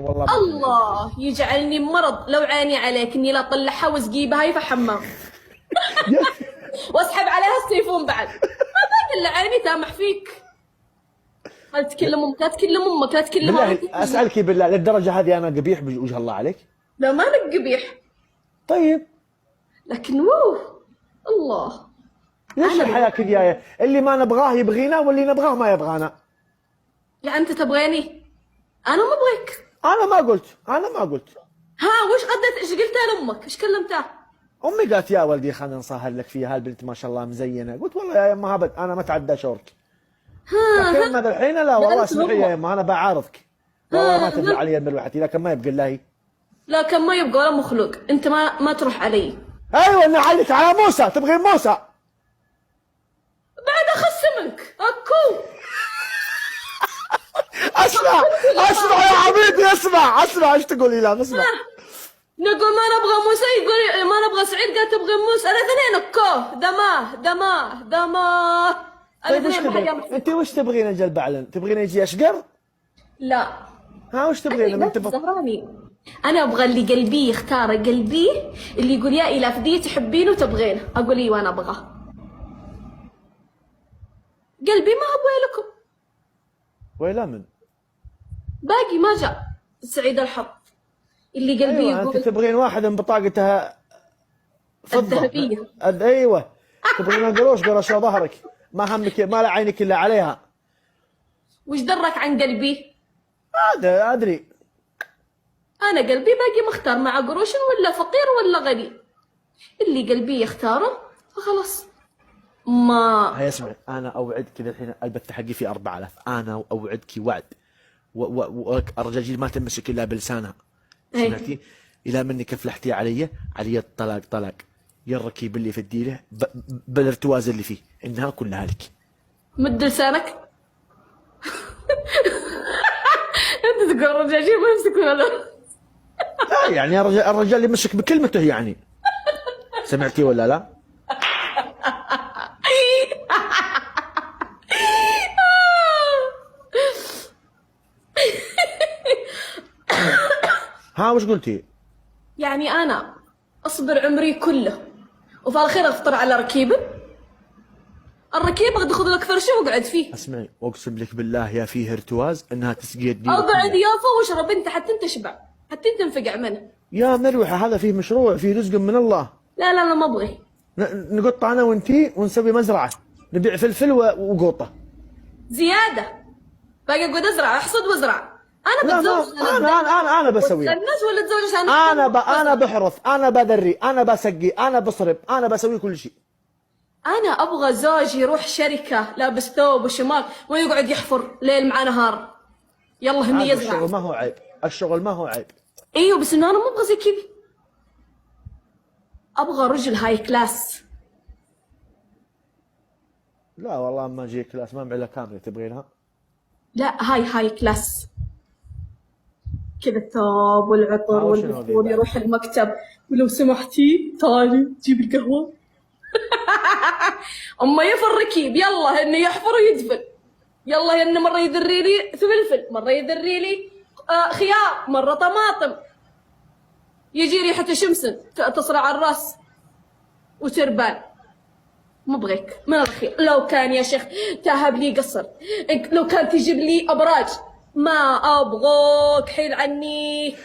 مسكين والله. الله يجعلني مرض لو عاني عليك اني لا اطلعها واسقيبها هاي في حمام واسحب عليها السيفون بعد. ما الا عيني تامح فيك. لا تكلم امك، لا تكلم امك، لا تكلم بالله اسالك بالله، للدرجه هذه انا قبيح بوجه الله عليك؟ لا ما انك قبيح، طيب لكن ووه الله. ليش الحياه كذا؟ اللي ما نبغاه يبغينا واللي نبغاه ما يبغانا. يعني انت تبغيني؟ انا ما ابغيك. انا ما قلت. ها وش غدت؟ ايش قلتها لامك؟ ايش كلمتها؟ امي قالت يا ولدي خلينا نسهل لك فيها، هالبنت ما شاء الله مزينه. قلت والله يا يما ابد انا ما اتعدى شورك. لكن هذا الحين لا والله اسمحي يا يما انا بعارضك. والله ما تدل علي المروحتي، لكن ما يبقى الله. لكن ما يبقى ولا مخلوق، انت ما تروح علي. ايوه انا عليك على موسى، تبغين موسى؟ بعد اخس منك اكو. اسمع يا حبيبي، اسمع ايش تقولي؟ لا اسمع. نقول ما نبغى موسى، يقول ما نبغى سعيد، قال تبغى موسى. انا اثنين اكو. دماه. طيب وش تبغين؟ انت وش تبغين اجل بعلن؟ تبغين يجي اشقر؟ لا. ها وش تبغين من زهراني؟ انا ابغى اللي قلبي يختاره، قلبي اللي يقول يا الى فدي تحبينه وتبغينه، اقول ايوه انا ابغاه. قلبي ما ابغى لكم. ويلا من؟ باقي ما جاء سعيد الحظ اللي قلبي أيوة يقول. انت تبغين واحد من بطاقتها فضه الذهبيه. ايوه تبغين قروش ظهرك، ما همك ما لا عينك الا عليها. وش درك عن قلبي؟ هذا ادري. انا قلبي باقي مختار مع قروش ولا فقير ولا غني، اللي قلبي يختاره فخلاص. ما هيا اسمعي، انا اوعدك كذا الحين البت حقي في 4000، انا اوعدك وعد والرجاجيل ما تمسك الا بلسانها. سمعتي؟ الى منك فلحتي علي الطلاق طلاق، يا الركيب اللي في الديره بالارتواز اللي فيه انها كلها لك. مد لسانك. انت تقول الرجاجيل ما يمسكون ولا لا يعني الرجال يمسك بكلمته يعني. سمعتي ولا لا؟ ها وش قلتي؟ يعني انا اصبر عمري كله وفي الاخير افطر على ركيبه؟ الركيب اخذ لك فرشه واقعد فيه. اسمعي اقسم لك بالله يا فيه ارتواز انها تسقي الدين. اقعد يافا واشرب انت حتى انت تشبع، حتى انت تنفقع منه. يا مروحه هذا فيه مشروع، فيه رزق من الله. لا انا ما ابغي. نقطع انا وانتي ونسوي مزرعه، نبيع فلفل وقوطه زياده. باقي اقعد ازرع، احصد وازرع. انا بتزوج. انا بسويها. الناس ولا تزوج عشان انا بحرث، انا بذري، انا بسقي، انا بصرف، انا بسوي كل شيء. انا ابغى زوج يروح شركه لابس ثوب وشمال ويقعد يحفر ليل مع نهار. يلا هني يزرع. الشغل ما هو عيب، الشغل ما هو عيب. ايوه بس انه انا ما ابغى زي كذي. ابغى رجل هاي كلاس. لا والله ما اجي كلاس، ما معي الا كاميرا. تبغينها؟ لا هاي كلاس كذا، الثوب والعطر والبخور، يروح المكتب ولو سمحتي تعالي جيبي القهوه. اما يفر ركيب يلا انه يحفر ويدفن. يلا انه مره يذري لي فلفل، مره يذري لي خيار، مره طماطم، يجي ريحه شمسن تصرع الراس وتربان. ما ابغيك من الاخير. لو كان يا شيخ تهب لي قصر، لو كان تجيب لي ابراج، ما ابغوك حيل عني.